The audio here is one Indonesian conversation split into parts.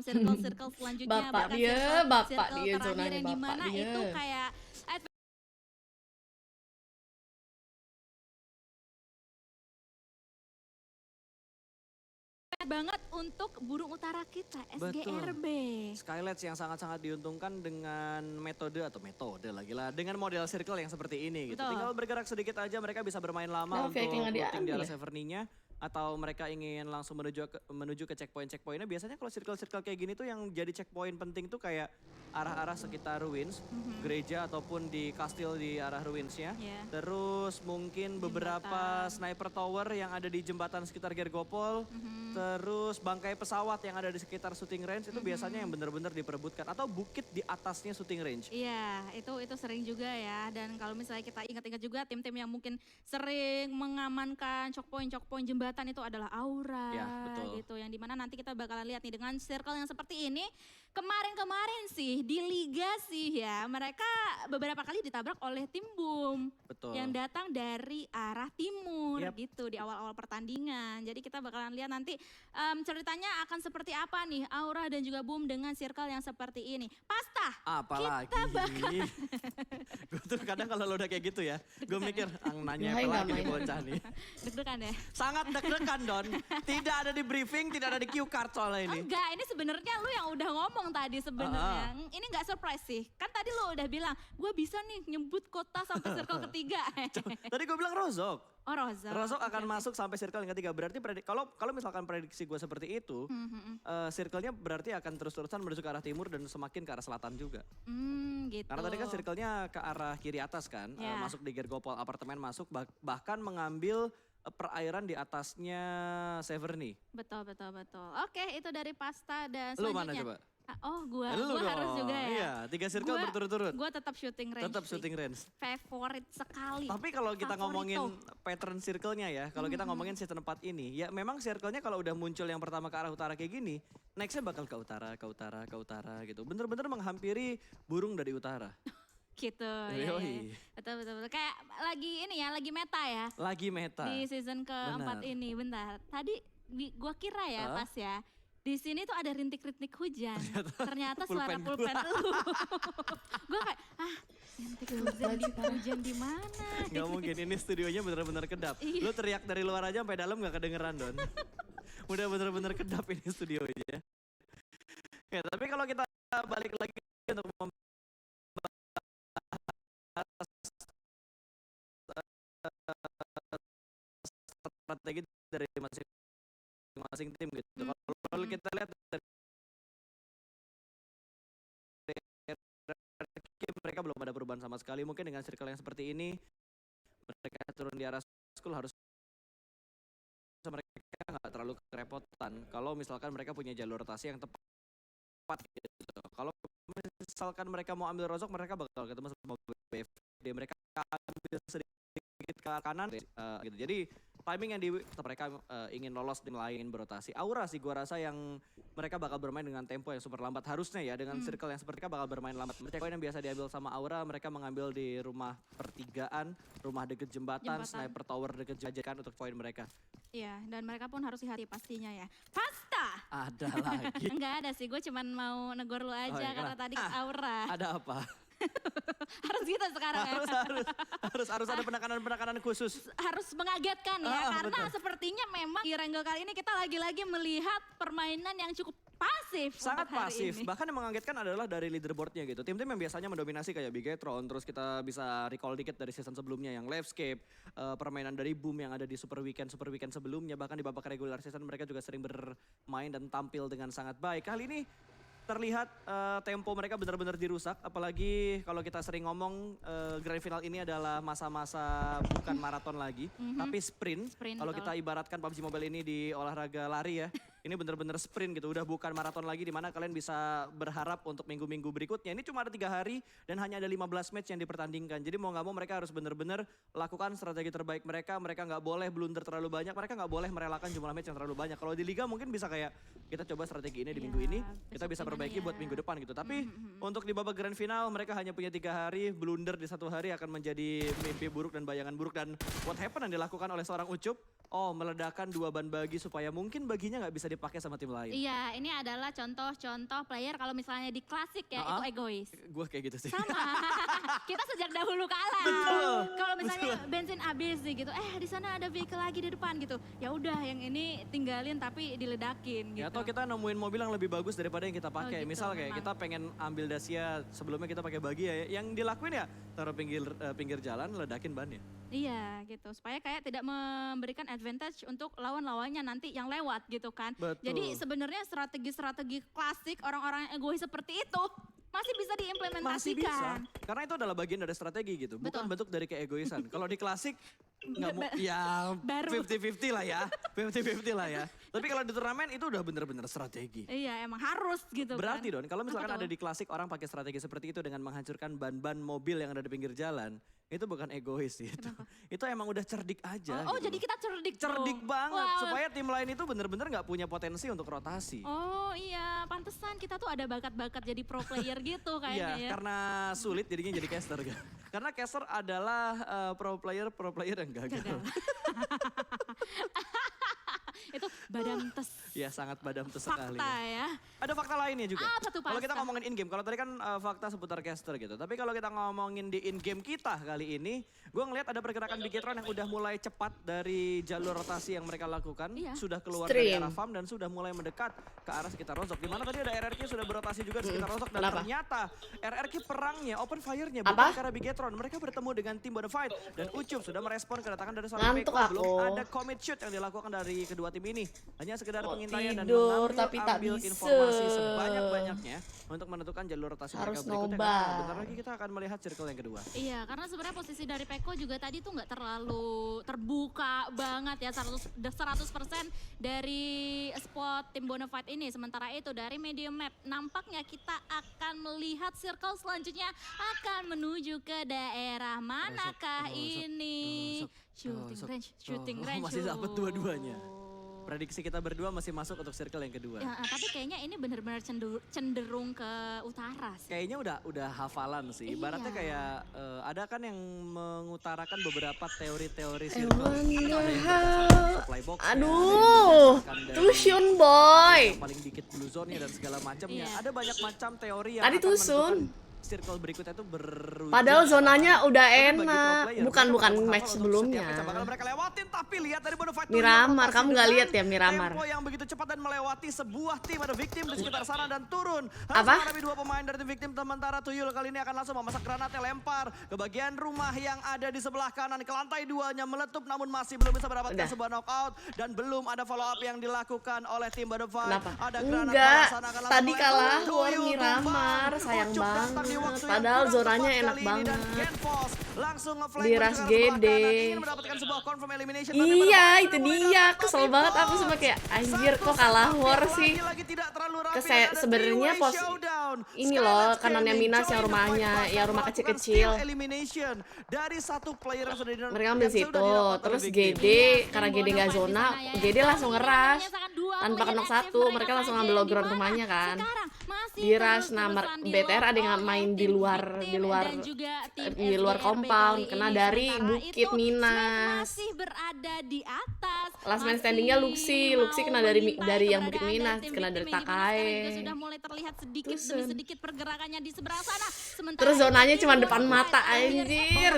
circle-circle selanjutnya, Bapak bahkan dia circle terakhir zonanya yang bapak dimana dia. itu kayak banget untuk burung utara kita, SGRB. Skylights yang sangat-sangat diuntungkan dengan metode lagi lah, dengan model circle yang seperti ini gitu. Betul. Tinggal bergerak sedikit aja mereka bisa bermain lama untuk kayak nggak looting di diambil arah ya? Severninya. Atau mereka ingin langsung menuju ke checkpointnya. Biasanya kalau circle-circle kayak gini tuh yang jadi checkpoint penting tuh kayak arah-arah sekitar ruins, gereja ataupun di kastil di arah ruinsnya. Yeah. Terus mungkin beberapa sniper tower yang ada di jembatan sekitar Gergopol. Terus bangkai pesawat yang ada di sekitar shooting range itu biasanya yang benar-benar diperebutkan. Atau bukit di atasnya shooting range. Iya, itu sering juga ya. Dan kalau misalnya kita ingat-ingat juga tim-tim yang mungkin sering mengamankan choke point jembatan itu adalah Aura Ya, betul. gitu. Yang dimana nanti kita bakalan lihat nih dengan circle yang seperti ini. Kemarin sih di Liga sih ya, mereka beberapa kali ditabrak oleh tim Boom. Betul. Yang datang dari arah timur Yap. gitu di awal-awal pertandingan. Jadi kita bakalan lihat nanti ceritanya akan seperti apa nih Aura dan juga Boom dengan circle yang seperti ini. Pasta, Apalagi. kita bakal Gue tuh kadang kalau lo udah kayak gitu ya, gue mikir, nanya Hai, apa nggak lagi nih main. bocah nih. deg-degan ya. Sangat deg-degan Don, tidak ada di briefing, tidak ada di cue card soalnya ini. Enggak, ini sebenarnya lu yang udah ngomong tadi sebenarnya. Ini enggak surprise sih. Kan tadi lu udah bilang, gue bisa nih nyebut kota sampai circle ketiga. Tadi gue bilang Rozok. Oh Rozok. Rozok akan Oke. masuk sampai circle yang ketiga. Berarti kalau misalkan prediksi gue seperti itu, circle-nya berarti akan terus-terusan menuju ke arah timur dan semakin ke arah selatan juga. Gitu. Karena tadi kan circle-nya ke arah kiri atas kan, Ya. masuk di Gergopol apartemen masuk bahkan mengambil perairan di atasnya Severny. Betul. Oke, itu dari Pasta dan Lu mana selanjutnya. coba? Gue Lu harus dong. juga ya. Iya, 3 circle Gua- berturut-turut. Gue tetap shooting range. Tetap sih. shooting range. Favorit sekali. Tapi kalau kita Favorito. ngomongin pattern circle-nya ya, kalau kita ngomongin season 4 ini, ya memang circle-nya kalau udah muncul yang pertama ke arah utara kayak gini, next-nya bakal ke utara gitu. Bener-bener menghampiri burung dari utara. Gitu. Ya. Yoi. Betul. Kayak lagi ini ya, lagi meta ya. Lagi meta. Di season keempat Benar. ini. Bentar, tadi gua kira ya pas ya, di sini tuh ada rintik-rintik hujan. Ternyata suara pulpen pulpen lu. Gua kayak, rintik hujan di mana? Gak mungkin, ini studionya bener-bener kedap. Iya. Lu teriak dari luar aja sampai dalam gak kedengeran Don. Udah bener-bener kedap ini studionya. Ya tapi kalau kita balik lagi untuk strategi dari masing-masing tim gitu. Kalau kita lihat dari mereka belum ada perubahan sama sekali. Mungkin dengan circle yang seperti ini mereka turun di arah school harus mereka nggak terlalu kerepotan. Kalau misalkan mereka punya jalur rotasi yang tepat gitu. Kalau misalkan mereka mau ambil Rozok, mereka bakal ketemu sama BFD. Mereka ambil sedikit ke kanan gitu. Jadi timing yang mereka ingin lolos dan lain berotasi. Aura sih gua rasa yang mereka bakal bermain dengan tempo yang super lambat harusnya ya, dengan circle yang seperti mereka bakal bermain lambat. Checkpoint yang biasa diambil sama Aura mereka mengambil di rumah pertigaan, rumah deket jembatan. Sniper tower deket jajakan untuk poin mereka. Iya, dan mereka pun harus hati pastinya ya. Pasta! Ada lagi. Enggak ada sih, gue cuman mau negor lu aja iya, karena kenapa? tadi Aura. Ada apa? Harus gitu sekarang ya. harus ada penekanan khusus. Harus mengagetkan ya, karena Betul. sepertinya memang di Wrangle kali ini kita lagi-lagi melihat permainan yang cukup pasif. Sangat untuk hari pasif, ini. bahkan yang mengagetkan adalah dari leaderboardnya gitu. Tim-tim yang biasanya mendominasi kayak Bigetron, terus kita bisa recall dikit dari season sebelumnya yang Lifescape, permainan dari Boom yang ada di Super Weekend sebelumnya, bahkan di babak regular season mereka juga sering bermain dan tampil dengan sangat baik. Kali ini terlihat tempo mereka benar-benar dirusak, apalagi kalau kita sering ngomong grand final ini adalah masa-masa bukan maraton lagi, tapi sprint. Kalau betul. kita ibaratkan PUBG Mobile ini di olahraga lari ya, ini benar-benar sprint gitu, udah bukan maraton lagi di mana kalian bisa berharap untuk minggu-minggu berikutnya. Ini cuma ada 3 hari dan hanya ada 15 match yang dipertandingkan. Jadi mau nggak mau mereka harus benar-benar lakukan strategi terbaik mereka. Mereka nggak boleh blunder terlalu banyak, mereka nggak boleh merelakan jumlah match yang terlalu banyak. Kalau di liga mungkin bisa kayak kita coba strategi ini di minggu ini, kita bisa perbaiki buat minggu depan gitu. Tapi untuk di babak grand final mereka hanya punya 3 hari, blunder di 1 hari akan menjadi mimpi buruk dan bayangan buruk. Dan what happened yang dilakukan oleh seorang Ucup meledakan 2 ban bagi supaya mungkin baginya nggak bisa dipakai sama tim lain. Iya, ini adalah contoh-contoh player kalau misalnya di klasik ya itu egois. Gue kayak gitu sih. Sama. Kita sejak dahulu kalah. Betul, Kalau misalnya bensin habis nih gitu, di sana ada vehicle lagi di depan gitu. Ya udah yang ini tinggalin tapi diledakin gitu. Ya atau kita nemuin mobil yang lebih bagus daripada yang kita pakai. gitu, Misal kayak memang. kita pengen ambil Dacia, sebelumnya kita pakai bagi ya. Yang dilakuin ya taruh pinggir jalan, ledakin bannya. Iya gitu, supaya kayak tidak memberikan advantage untuk lawan-lawannya nanti yang lewat gitu kan. Betul. Jadi sebenarnya strategi-strategi klasik orang-orang yang egois seperti itu masih bisa Masih bisa. diimplementasikan. Karena itu adalah bagian dari strategi gitu, bukan Betul. bentuk dari keegoisan. Kalau di klasik nggak mau, ya Baru. 50-50 lah ya, 50-50 lah ya. Tapi kalau di turnamen itu udah bener-bener strategi. Iya emang harus gitu Berarti kan. Don, kalau misalkan Apa tuh? ada di klasik orang pakai strategi seperti itu dengan menghancurkan ban-ban mobil yang ada di pinggir jalan, itu bukan egois sih itu. Kenapa? Itu emang udah cerdik aja. Oh gitu jadi loh. kita cerdik tuh. Cerdik banget Wow. supaya tim lain itu bener-bener nggak punya potensi untuk rotasi. Oh iya, pantesan kita tuh ada bakat-bakat jadi pro player gitu Iya, kayaknya ya. karena sulit jadinya jadi caster kan. Karena caster adalah pro player yang gagal. Gagal. Itu badan tes Ya sangat badam tuh sekali. fakta Ya. ya. Ada fakta lainnya juga. Apa tuh Kalau kita fakta? ngomongin in game, kalau tadi kan fakta seputar caster gitu. Tapi kalau kita ngomongin di in game kita kali ini, gue ngelihat ada pergerakan Bigetron yang udah mulai cepat dari jalur rotasi yang mereka lakukan. Iya. Sudah keluar dari Stream. arah farm dan sudah mulai mendekat ke arah sekitar Rozok. Dimana tadi ada RRQ sudah berotasi juga di sekitar Rozok. Dan Kenapa? ternyata RRQ perangnya, open fire-nya Apa? bukan karena Bigetron. Mereka bertemu dengan tim Bonafide. Dan Ucup sudah merespon kedatangan dari seorang Ngantuk Peko. Belum aku. ada commit shoot yang dilakukan dari kedua tim ini. Hanya sekedar Mau pengintaian dan tidur, tapi tak ambil bisa. informasi sebanyak-banyaknya untuk menentukan jalur rotasi Harus mereka berikutnya. nobar. Karena bentar lagi kita akan melihat circle yang kedua. Iya, karena sebenarnya posisi dari Peko juga tadi tuh nggak terlalu terbuka banget ya 100% dari spot tim Bonafide ini. Sementara itu dari medium map nampaknya kita akan melihat circle selanjutnya akan menuju ke daerah manakah Rozok, ini? Shooting Rozok. range, shooting Oh, range. masih dapet dua-duanya. Oh. Prediksi kita berdua masih masuk untuk circle yang kedua. Ya, tapi kayaknya ini benar-benar cenderung ke utara sih. Kayaknya udah hafalan sih. Ibaratnya Iya. kayak ada kan yang mengutarakan beberapa teori-teori I circle. wonder Ada yang how- berdasarkan supply box. Aduh, Tusun boy. Yang paling dikit blue zone-nya dan segala macamnya. Iya. Ada banyak macam teori yang Tadi akan Tusun. menentukan circle berikutnya itu berujung. Padahal zonanya udah Tapi bagi pro enak. player, Bukan mereka bukan bakal match hafal untuk sebelumnya. setiap match yang bakal mereka lewatin, tapi lihat dari Bonafide tuh Miramar, rotasi kamu nggak dengan lihat ya Miramar? Tempo yang begitu cepat dan melewati sebuah tim, ada victim di sekitar sana dan turun. Harus Apa? menghadapi dua pemain dari tim victim, sementara Tuyul kali ini akan langsung memasak granatnya, lempar ke bagian rumah yang ada di sebelah kanan. Ke lantai duanya meletup namun masih belum bisa mendapatkan Udah. sebuah knockout. Dan belum ada follow up yang dilakukan oleh tim Bonafide. Kenapa? Ada granat Enggak, balasan akan langsung tadi melempar. kalah war Tuyul Miramar, tumbang. sayang Ucup datang di banget. waktu yang Padahal kurang zonanya tepat enak kali ini dan banget. Genpos langsung ngeflank Di menuju Ras ke arah sebelah GD. kanan, ingin mendapatkan sebuah confirm elimination. tapi Iya, Bonafide itu sudah mulai dia. dapat, Kesel tapi banget aku Bos. sama kayak anjir Satu kok kalah tapi war yang sih. lagi-lagi tidak terlalu rapi Kese- dan ada sebenarnya three-way pos- showdown. ini Skylarks loh, kanannya Gaming Minas yang join the rumahnya, fight, yang rumah melakukan kecil-kecil. steal elimination dari satu player yang sudah Mereka ambil yang sudah situ, didapat oleh terus victim. GD, karena GD nggak zona, GD langsung ngeras. Tanpa kenok satu, mereka langsung ngambil low ground rumahnya kan. Di rush, nah, BTR ada yang main di luar di luar compound, kena dari Bukit Minas. Masih berada di atas. Last man masih standingnya Luxi kena dari mengintai yang Bukit keberadaan Minas, tim kena victim dari ini. Di mana sekarang Takae. juga sudah mulai terlihat sedikit demi Tusen. sedikit pergerakannya di seberang sana. Sementara Terus zonanya ini cuma Bonafide depan mata akhirnya- anjir.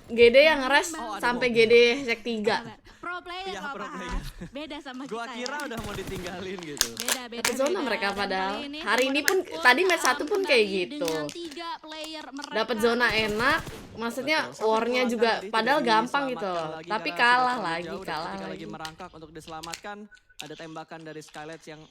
GD yang ngeres Oh, ada sampai mobil. GD sek 3. Pro player Iya, loh, pro Pak. player. Beda sama Gua kita kira ya. udah mau ditinggalin gitu. Beda. Dapet zona mereka Dan padahal. kali Hari ini pun, Bonafide tadi match satu pun kayak kembali gitu. dengan 3 player mereka. Dapat zona enak, maksudnya Betul. Satu warnya pukulan juga tadi padahal tidak gampang gitu. diselamatkan lagi Tapi karena kalah sudah terlalu lagi, jauh dan kalah ketika lagi. lagi merangkak untuk diselamatkan, ada tembakan dari Skylights yang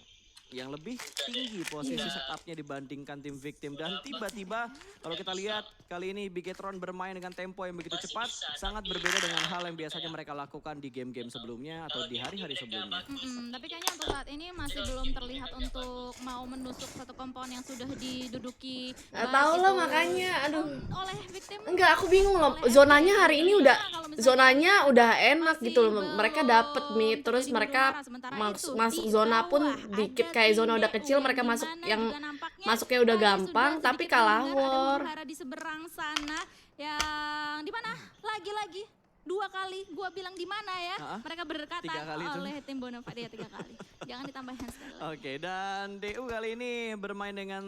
lebih tinggi posisi Iya. setupnya dibandingkan tim victim. Dan tiba-tiba kalau kita lihat kali ini Bigetron bermain dengan tempo yang begitu cepat, sangat berbeda dengan hal yang biasanya mereka lakukan di game-game sebelumnya atau di hari-hari sebelumnya. Tapi kayaknya untuk saat ini masih belum terlihat untuk mau menusuk satu kompon yang sudah diduduki. Nggak baik tahu lah itu makanya, aduh. oleh victim. Enggak, aku bingung loh. Zonanya hari ini udah zonanya udah enak gitu loh. Mereka dapet mid, terus mereka masuk zona pun dikit kayak zona udah kecil, mereka masuk yang masuknya udah gampang, tapi kalah war. Di seberang sana yang di mana? Lagi-lagi 2 kali gua bilang di mana ya. Mereka berkata 3 kali oleh tim Bonafide ya 3 kali. Jangan ditambahin sekali lagi. Oke, dan DU kali ini bermain dengan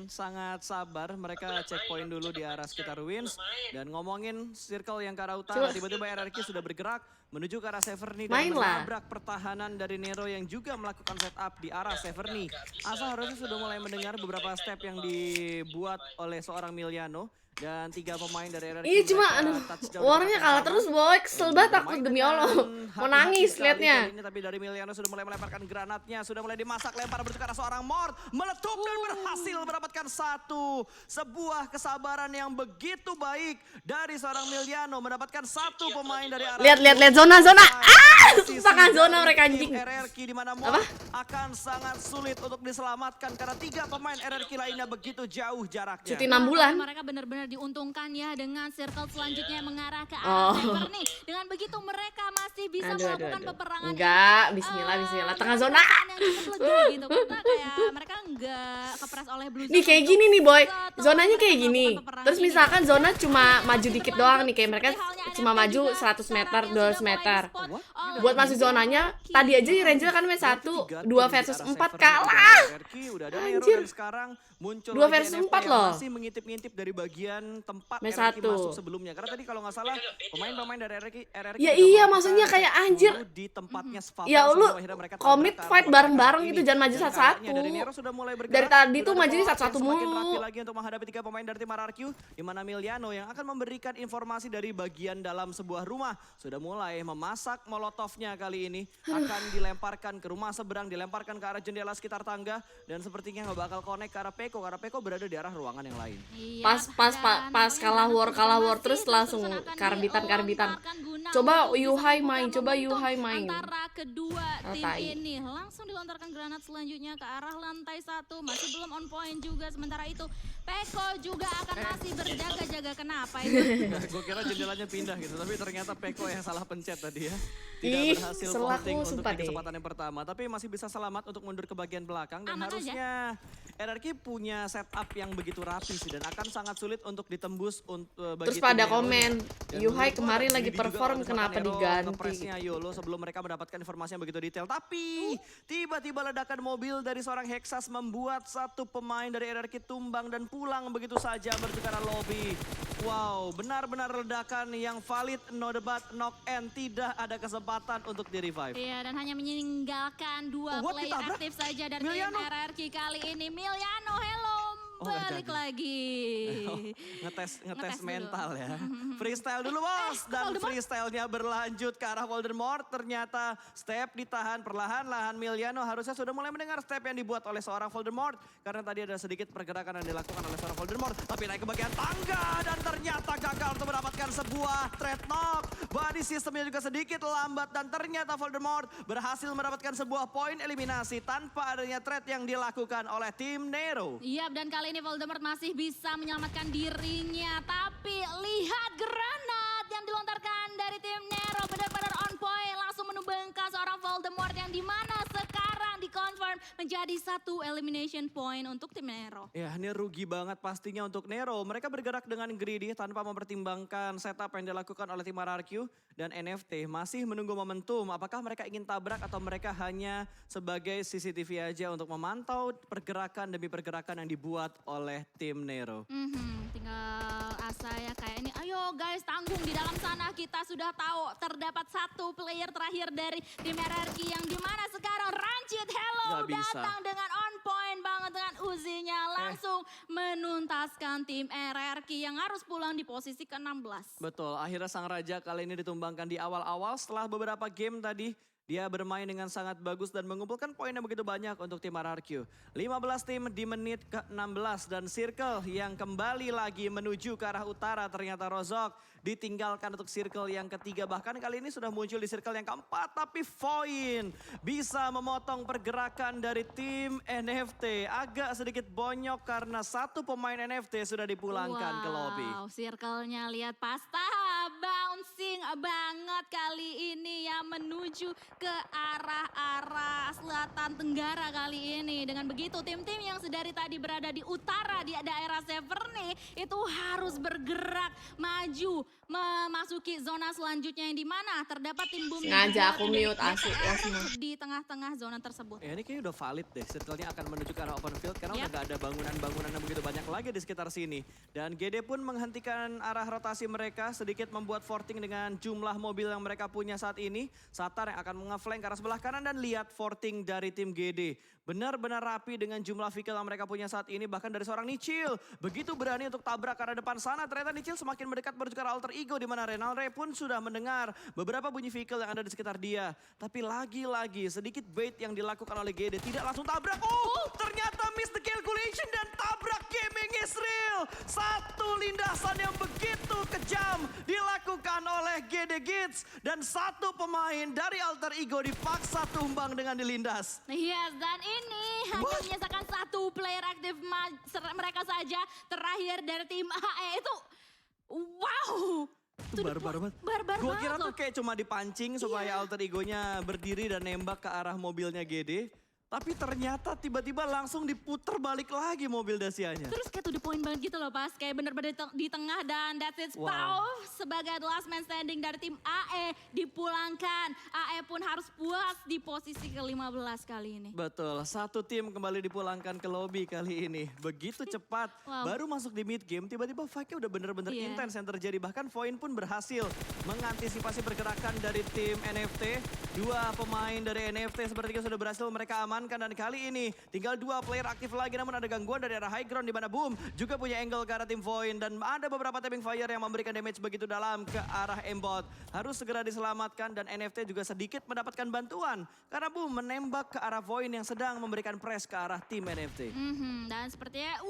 sangat sabar. Mereka checkpoint dulu di arah sekitar Wins. Dan ngomongin circle yang ke arah utara, tiba-tiba RRQ sudah bergerak menuju ke arah Severny dan menabrak pertahanan dari Nero yang juga melakukan setup di arah Severny. Asa harusnya sudah mulai mendengar beberapa step yang dibuat oleh seorang Miliano. Dan 3 pemain dari RRQ. Iya cuma aduh, warnanya kalah terus boy, kesel banget aku demi Allah. Mau nangis liatnya. Tapi dari Miliano sudah mulai melemparkan granatnya, sudah mulai dimasak, lempar menuju ke arah seorang Mort, meletup dan berhasil mendapatkan sebuah kesabaran yang begitu baik dari seorang Miliano, mendapatkan 1 pemain dari arah. Lihat zona. Susahkan zona mereka anjing. RRQ di mana Mort akan sangat sulit untuk diselamatkan karena 3 pemain RRQ lainnya begitu jauh jaraknya. Cuti 6 bulan. Mereka benar-benar diuntungkan ya dengan circle selanjutnya yang mengarah ke arah Severny. Dengan begitu mereka masih bisa melakukan peperangan. Enggak, bismillah. Tengah zona. Gitu, karena kayak mereka enggak kepres oleh Blue Zone. Nih kayak gini nih boy, zonanya kayak gini. Terus misalkan zona cuma maju dikit doang nih, kayak mereka cuma maju 100 meter, 200 meter. Buat masuk zonanya, tadi aja Ranger kan main 1, 2 versus 4 kalah. Anjir. 2 versus 4 loh. Masih mengintip-ngintip dari bagian tempat RRQ masuk sebelumnya. Karena tadi kalau nggak salah pemain-pemain dari RRQ ya iya maksudnya kayak anjir. Di tempatnya ya lu komit fight bareng-bareng gitu, jangan maju satu-satu. Dari tadi tuh majunya satu-satu mulu. Lagi untuk menghadapi 3 pemain dari tim RRQ, di mana Miliano yang akan memberikan informasi dari bagian dalam sebuah rumah sudah mulai memasak molotovnya kali ini, akan dilemparkan ke rumah seberang, dilemparkan ke arah jendela sekitar tangga, dan sepertinya nggak bakal connect ke arah Peko karena Peko berada di arah ruangan yang lain. Pas kalah war terus langsung karbitan. Coba Yuhai main. Antara kedua tim ini langsung dilontarkan granat selanjutnya ke arah lantai 1, masih belum on point juga. Sementara itu Peko juga akan masih berjaga-jaga. Kenapa itu? Gue kira jendelanya pindah gitu, tapi ternyata Peko yang salah pencet tadi ya. Tidak berhasil voting untuk di kesempatan yang pertama, tapi masih bisa selamat untuk mundur ke bagian belakang. Dan harusnya RRQ punya setup yang begitu rapi sih, dan akan sangat sulit untuk ditembus bagi. Terus pada komen, Yuhai kemarin lagi perform kenapa diganti? Presnya Yolo sebelum mereka mendapatkan informasi yang begitu detail. Tapi tiba-tiba ledakan mobil dari seorang Hexas membuat 1 pemain dari RRQ tumbang dan pulang begitu saja menuju ke arah lobby. Wow, benar-benar ledakan yang valid, no debat, knock end, tidak ada kesempatan untuk di-revive. Iya, dan hanya meninggalkan 2 player aktif saja dari tim RRQ kali ini. Miliano, hello, balik lagi. Ngetes mental ya. Freestyle dulu bos, dan freestylenya berlanjut ke arah Voldemort. Ternyata step ditahan perlahan-lahan. Miliano harusnya sudah mulai mendengar step yang dibuat oleh seorang Voldemort, karena tadi ada sedikit pergerakan yang dilakukan oleh seorang Voldemort. Tapi naik ke bagian tangga dan ternyata gagal untuk mendapatkan sebuah threat knock. Body sistemnya juga sedikit lambat dan ternyata Voldemort berhasil mendapatkan sebuah poin eliminasi tanpa adanya threat yang dilakukan oleh tim Nero. Iya, dan kali ini Voldemort masih bisa menyelamatkan dirinya. Tapi lihat granat yang dilontarkan dari tim Nero, benar-benar on point. Langsung menumbangkan seorang Voldemort yang dimana sekarang dikonfirm menjadi 1 elimination point untuk tim Nero. Ya, ini rugi banget pastinya untuk Nero. Mereka bergerak dengan greedy tanpa mempertimbangkan setup yang dilakukan oleh tim RRQ. Dan NFT masih menunggu momentum. Apakah mereka ingin tabrak atau mereka hanya sebagai CCTV aja untuk memantau pergerakan demi pergerakan yang dibuat oleh tim Nero. Tinggal asa ya kayak ini. Ayo guys, tanggung di dalam sana. Kita sudah tahu terdapat 1 player terakhir dari tim RRQ yang dimana sekarang Ranjit hello datang dengan on point banget dengan Uzinya, langsung menuntaskan tim RRQ yang harus pulang di posisi ke-16. Betul, akhirnya sang raja kali ini ditumbangkan di awal-awal setelah beberapa game tadi. Dia bermain dengan sangat bagus dan mengumpulkan poin yang begitu banyak untuk tim RRQ. 15 tim di menit ke-16 dan Circle yang kembali lagi menuju ke arah utara. Ternyata Rozok ditinggalkan untuk Circle yang ketiga. Bahkan kali ini sudah muncul di Circle yang keempat. Tapi Voin bisa memotong pergerakan dari tim NFT. Agak sedikit bonyok karena 1 pemain NFT sudah dipulangkan ke lobby. Wow, Circle-nya lihat pasta bounce langsing banget kali ini ya menuju ke arah selatan tenggara kali ini. Dengan begitu tim-tim yang sedari tadi berada di utara di daerah Severny itu harus bergerak maju memasuki zona selanjutnya yang dimana terdapat tim Boom Sengaja aku mute asik ya semua. di tengah-tengah zona tersebut. Ya ini kayaknya udah valid deh, circle-nya akan menuju ke arah open field karena udah gak ada bangunan-bangunan yang begitu banyak lagi di sekitar sini. Dan GD pun menghentikan arah rotasi mereka, sedikit membuat forting dengan jumlah mobil yang mereka punya saat ini. Satar yang akan mengeflank ke arah sebelah kanan dan lihat forting dari tim GD. Benar-benar rapi dengan jumlah vehicle yang mereka punya saat ini, bahkan dari seorang Nichil. Begitu berani untuk tabrak ke arah depan sana, ternyata Nichil semakin mendekat menuju ke arah alter ego di mana Renalre pun sudah mendengar beberapa bunyi vehicle yang ada di sekitar dia. Tapi lagi-lagi sedikit bait yang dilakukan oleh GD, tidak langsung tabrak. Oh, ternyata miss the calculation dan tabrak Gaming Israel. Satu lindasan yang begitu kejam dilakukan oleh GD Gits dan satu pemain dari alter ego dipaksa tumbang dengan dilindas. Yes, dan ini hanya menyisakan satu player aktif mereka saja terakhir dari tim AE itu. Wow. Itu barbar banget. Barbar Gue kira banget tuh kayak cuma dipancing supaya alter egonya berdiri dan nembak ke arah mobilnya GD. Tapi ternyata tiba-tiba langsung diputer balik lagi mobil Dacianya. Terus kayak to the point banget gitu loh pas. Kayak bener-bener di tengah dan that's it. Wow. Sebagai the last man standing dari tim AE dipulangkan. AE pun harus puas di posisi ke-15 kali ini. Betul, satu tim kembali dipulangkan ke lobby kali ini. Begitu cepat, baru masuk di mid game, tiba-tiba fight-nya udah bener-bener intens yang terjadi. Bahkan Voin pun berhasil mengantisipasi pergerakan dari tim NFT. Dua pemain dari NFT sepertinya sudah berhasil mereka amankan. Dan kali ini tinggal dua player aktif lagi, namun ada gangguan dari arah high ground di mana Boom juga punya angle ke arah tim Voin. Dan ada beberapa tapping fire yang memberikan damage begitu dalam ke arah Embot. Harus segera diselamatkan dan NFT juga sedikit mendapatkan bantuan. Karena Boom menembak ke arah Voin yang sedang memberikan press ke arah tim NFT. Dan sepertinya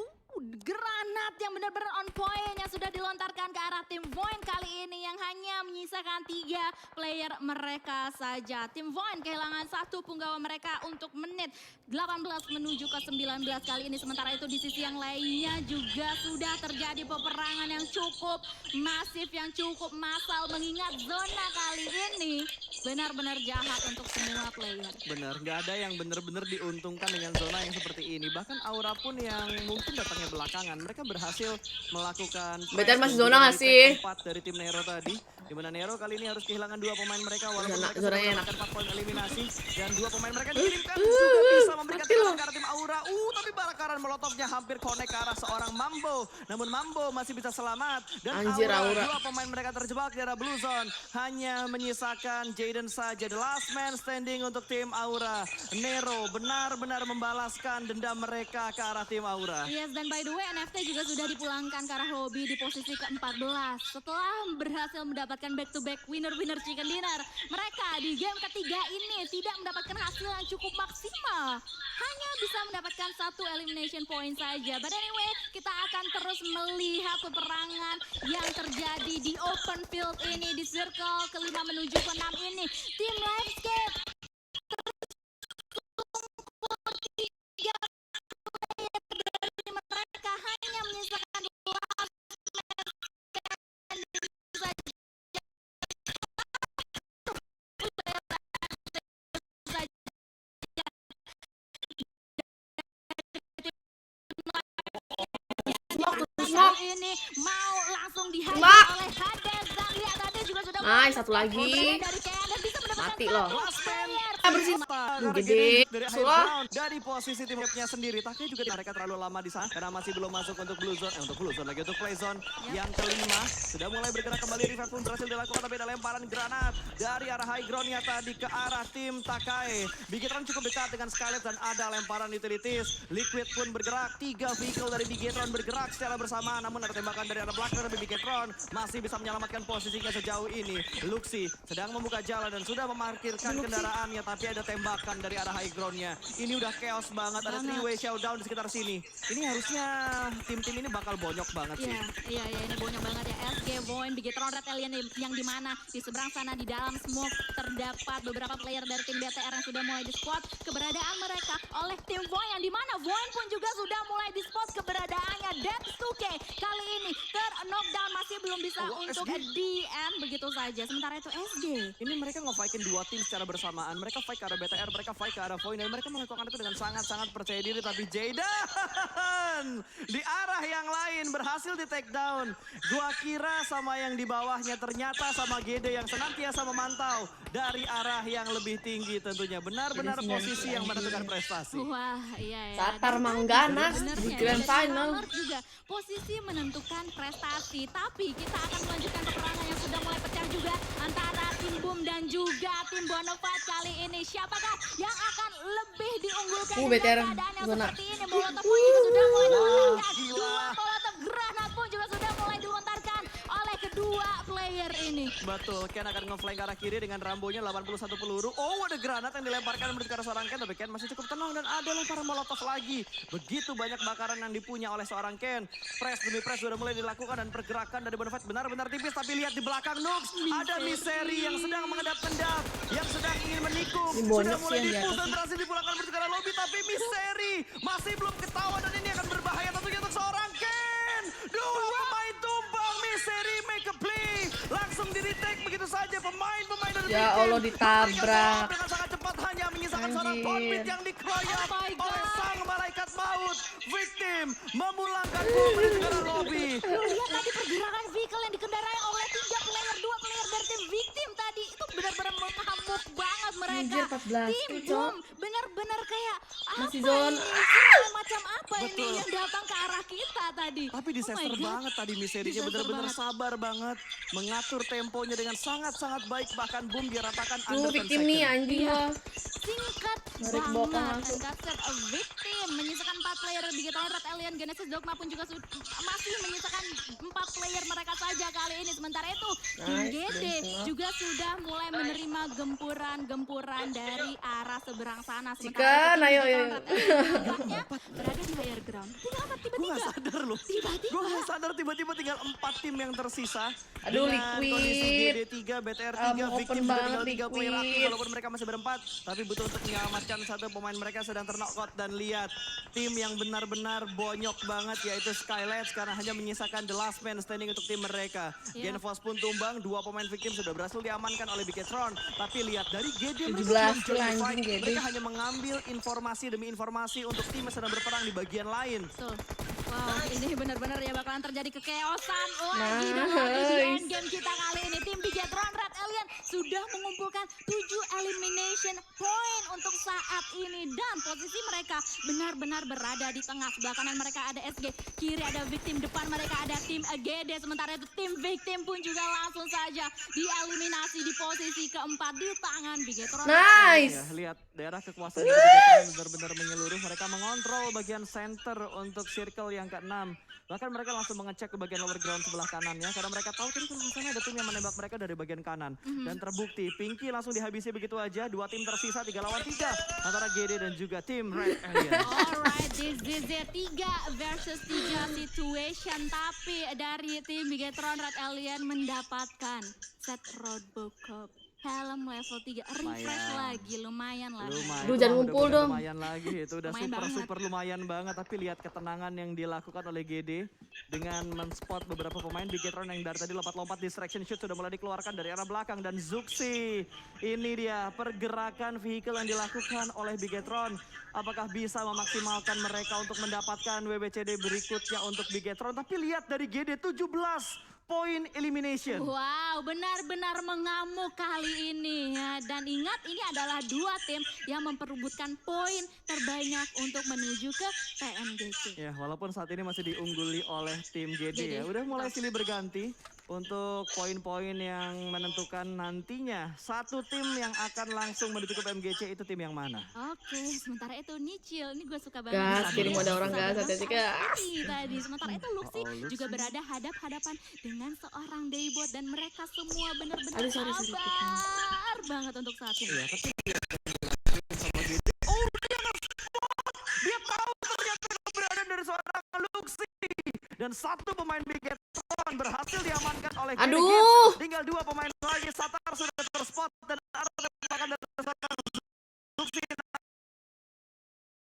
granat yang benar-benar on point yang sudah dilontarkan ke arah tim Voin kali ini yang hanya menyisakan 3 player mereka saja. Tim Voin kehilangan satu punggawa mereka untuk menit 18 menuju ke 19 kali ini. Sementara itu di sisi yang lainnya juga sudah terjadi peperangan yang cukup masif, yang cukup massal mengingat zona kali ini benar-benar jahat untuk semua player. Benar, nggak ada yang benar-benar diuntungkan dengan zona yang seperti ini. Bahkan Aura pun yang mungkin datangnya belakangan, mereka berhasil melakukan Betul masih zona nggak sih? 4 dari tim Nero tadi. Di mana Nero kali ini harus kehilangan 2 pemain mereka walaupun mereka zona sudah enak. mendapatkan 4 poin eliminasi. Dan 2 pemain mereka dikirimkan juga bisa memberikan tekanan ke arah tim Aura. Tapi bakaran Molotovnya hampir connect ke arah seorang Mambo. Namun Mambo masih bisa selamat. Dan Anjir, Aura. 2 pemain mereka terjebak di arah Blue Zone. Hanya menyisakan Jaden saja. The last man standing untuk tim Aura. Nero benar-benar membalaskan dendam mereka ke arah tim Aura. Yes, dan by the way NFT juga sudah dipulangkan ke arah lobby di posisi ke-14. Setelah berhasil mendapatkan back-to-back winner-winner chicken dinner. Mereka di game ketiga ini tidak mendapatkan hasil yang cukup maksimal. Hanya bisa mendapatkan 1 elimination point saja. But anyway, kita akan terus melihat peperangan yang terjadi di open field ini. Di circle ke-5 menuju ke-6 ini. Tim Livescape dari mereka hanya menyisakan ini mau langsung dihajar oleh Hades dan lihat Hades juga sudah Satu lagi. Mati loh. Bersih. Gede. Gede. Dari posisi tim mapnya sendiri. Tapi juga mereka terlalu lama di sana karena masih belum masuk untuk blue zone. Untuk blue zone lagi untuk play zone. Yang kelima sudah mulai bergerak kembali. Revive pun berhasil dilakukan tapi ada lemparan granat dari arah high groundnya tadi ke arah tim Takai. Bigetron cukup dekat dengan Skylet dan ada lemparan utilities. Liquid pun bergerak. 3 vehicle dari Bigetron bergerak secara bersama. Namun ada tembakan dari arah belakang dari Bigetron masih bisa menyelamatkan posisinya sejauh ini. Luxi sedang membuka jalan dan sudah memarkirkan kendaraannya. Tapi ada tembakan dari arah high groundnya. Ini udah chaos banget. Ada 3-way showdown di sekitar sini. Ini harusnya tim-tim ini bakal bonyok banget sih. Iya, ini bonyok banget ya. SG, Voin, Bigetron, Red Alien yang dimana di seberang sana di dalam smoke terdapat beberapa player dari tim BTR yang sudah mulai di-spot keberadaan mereka oleh tim Voin yang dimana Voin pun juga sudah mulai di-spot keberadaannya. Depth 2K kali ini knockdown, masih belum bisa untuk DM begitu saja. Sementara itu SG. Ini mereka nge-fight-in dua tim secara bersamaan. Mereka fight ke arah BTR, mereka fight ke arah Void, dan mereka melakukan itu dengan sangat-sangat percaya diri. Tapi Jaydan di arah yang lain berhasil di take down. Gua kira sama yang di bawahnya, ternyata sama GD yang senantiasa memantau dari arah yang lebih tinggi tentunya. Benar-benar posisi yang menentukan prestasi. Wah, iya ya. Satar Mangganas di Grand Final. Juga posisi menentukan prestasi. Tapi kita akan melanjutkan peperangan yang sudah mulai pecah juga antara tim Boom dan juga tim Bonafide kali ini. Siapakah yang akan lebih diunggulkan dengan BTR keadaan yang zona. seperti ini? Molotov pun juga sudah mulai dilontarkan. Dua Molotov granat pun juga sudah mulai dilontarkan oleh kedua player ini. Betul, Ken akan nge-flank ke arah kiri dengan Rambonya 81 peluru. Oh, ada granat yang dilemparkan menuju ke arah seorang Ken, tapi Ken masih cukup tenang dan ada lemparan molotov lagi. Begitu banyak bakaran yang dipunya oleh seorang Ken. Press demi press sudah mulai dilakukan dan pergerakan dari Bonafide benar-benar tipis, tapi lihat di belakang Nux ada Misery yang sedang mengendap-endap, yang sedang ingin menikung. Sudah mulai dipus dan berhasil dipulangkan menuju ke arah lobby, tapi Misery masih belum ketahuan dan ini akan berbahaya tentunya untuk seorang Ken. Dua pemain tumbang, Misery make a play. Langsung di-retake begitu saja pemain-pemain dari Ya Allah, ditabrak. dengan sangat cepat hanya menyisakan seorang Bonbit yang dikeroyok oleh sang malaikat maut. Victim memulangkan bom menuju ke arah lobby. Lihat tadi pergerakan vehicle yang dikendarai oleh 2 player dari tim Victim tadi. Itu benar-benar mengamuk banget mereka. Anjir, 14 Tim tuh, Boom benar-benar kayak masih apa zone. ini? Macam apa ini Betul. yang datang ke arah kita tadi? Tapi Oh disaster my God. banget tadi Miserinya, Disaster benar-benar banget. sabar banget. Mengatur temponya dengan sangat-sangat baik. Bahkan Boom diratakan Tuh under 10 victim second. nih anjing Iya. loh. Singkat Narik bokong banget. langsung. And that's it, a victim. Menyisakan 4 player Bigetron, Red Alien, Genesis Dogma pun juga masih menyisakan 4 player mereka saja kali ini. Sementara itu tim Nice, GD Benzema. juga sudah mulai menerima gempuran-gempuran dari arah seberang sana. Chicken, tim ayo, Bigetron, ayo. Red Alien nampaknya berada di higher ground. Tidak apa Gue tiba-tiba. gak sadar loh. Tiba-tiba. Gue gak sadar tiba-tiba tinggal 4 tim yang tersisa. Aduh, Dengan Liquid. kondisi GD3, BTR 3, Open Victim sudah tinggal banget, 3 player aktif Liquid. walaupun mereka masih berempat. Tapi butuh untuk menyelamatkan satu pemain mereka sedang terknockout. Dan lihat tim yang benar-benar bonyok banget yaitu Skylights karena hanya menyisakan the last man standing untuk tim mereka. Iya. Genfos pun tumbang, 2 pemain Victim sudah berhasil diamankan oleh Bigetron. Tapi lihat dari GD 17 mereka belum kill join anjing fight. GD. Mereka hanya mengambil informasi demi informasi untuk tim yang sedang berperang di bagian lain. Betul. Wow, ini benar-benar ya bakalan terjadi kekeosan lagi dan lagi di Nice. endgame kita kali ini. Tim Bigetron Red Alien sudah mengumpulkan 7 elimination point untuk saat ini. Dan posisi mereka benar-benar berada di tengah. Sebelah kanan mereka ada SG, kiri ada Victim, depan mereka ada tim GD. Sementara itu tim Victim pun juga langsung saja dieliminasi di posisi keempat di tangan Bigetron. Nice. Ya, lihat daerah kekuasaan dari Bigetron benar-benar menyeluruh. Mereka mengontrol bagian center untuk circle yang ke-6. Bahkan mereka langsung mengecek ke bagian lower ground sebelah kanan ya. Karena mereka tahu tadi kalau sana ada tim yang menembak mereka dari bagian kanan. Dan terbukti Pinky langsung dihabisi begitu aja. 2 tim tersisa 3 lawan 3 antara GD dan juga tim Red Alien. Alright, this is it. 3 versus 3 situation. Tapi dari tim Bigetron Red Alien mendapatkan set roadbook cup. Helm level 3, refresh Lumayan. lagi, lumayan lah. Lumayan. Aduh, jangan Udah ngumpul bener dong. Lumayan lagi, itu udah Lumayan banget. super lumayan banget. Tapi lihat ketenangan yang dilakukan oleh GD dengan men-spot beberapa pemain Bigetron yang dari tadi lompat-lompat distraction shoot sudah mulai dikeluarkan dari arah belakang. Dan Zuxi, ini dia pergerakan vehicle yang dilakukan oleh Bigetron. Apakah bisa memaksimalkan mereka untuk mendapatkan WBCD berikutnya untuk Bigetron? Tapi lihat dari GD 17 point elimination. Wow, benar-benar mengamuk kali ini ya. Dan ingat, ini adalah 2 tim yang memperebutkan poin terbanyak untuk menuju ke PMGC. Ya, walaupun saat ini masih diungguli oleh tim GD ya. Udah mulai silih berganti untuk poin-poin yang menentukan nantinya. Satu tim yang akan langsung menuju ke PMGC itu tim yang mana? Oke, sementara itu Nichil, ini gue suka banget. Gas, Sabar kirim ya, ada orang sabar gas, banget hati-hati, gas. tadi. Sementara itu Luxy Oh, Luxy. juga berada hadap-hadapan dengan seorang Daybot dan mereka semua benar-benar Aduh, sorry. sabar banget untuk saat ini. Iya, tapi dia tahu ternyata keberadaan dari seorang Luxy. Dan satu pemain Bigetron berhasil diamankan oleh GD. Aduh. Tinggal 2 pemain lagi. Satar sudah terspot dan arah tembakan dari seorang Luxy.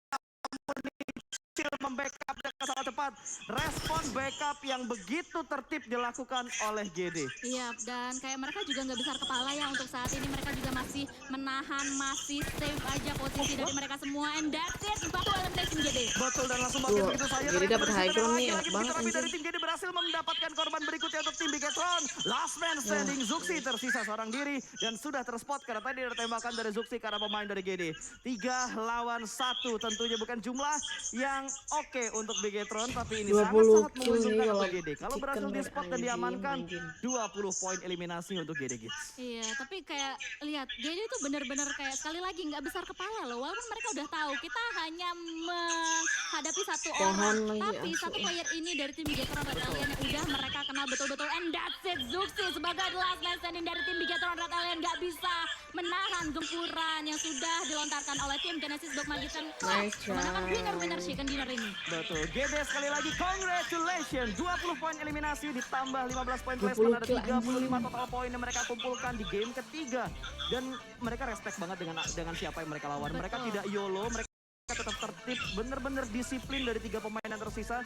Namun Nichil membackup dengan sangat cepat. Respon backup yang begitu tertib dilakukan oleh GD. Iya, dan kayak mereka juga nggak besar kepala ya untuk saat ini. Mereka juga masih menahan, masih save aja posisi dari mereka semua. And that's it, baku elimination GD. Betul, dan langsung makin begitu saja. Jadi dapat high ground nih, enak banget Tapi dari anjing. tim GD berhasil mendapatkan korban berikutnya untuk tim Bigetron. Last man standing, Zuxi tersisa seorang diri dan sudah terspot karena tadi ada tembakan dari Zuxi karena pemain dari GD. 3 lawan 1, tentunya bukan jumlah yang oke untuk Bigetron, tapi ini 20 sangat-sangat kill nih menguntungkan kalau untuk GD. Kalau berhasil chicken di spot dan anjing, diamankan, anjing. 20 poin eliminasi untuk GD Gits. Iya, tapi kayak lihat GD itu bener-bener kayak sekali lagi nggak besar kepala loh. Walaupun mereka udah tahu kita hanya menghadapi satu orang, lagi, tapi asli. satu player ini dari tim Bigetron Red Alien yang udah mereka kenal betul-betul. And that's it, Zuxi sebagai last man standing dari tim Bigetron Red Alien nggak bisa menahan gempuran yang sudah dilontarkan oleh tim Genesis Dog Magician. Nice Memenangkan try. winner chicken dinner ini. Betul, GD sekali lagi congratulations, 20 poin eliminasi ditambah 15 poin 20 placement, ada kill 35 total poin yang mereka kumpulkan di game ketiga. Dan mereka respect banget dengan siapa yang mereka lawan. Mereka Betul. tidak YOLO, mereka tetap tertib, bener-bener disiplin dari 3 pemain yang tersisa.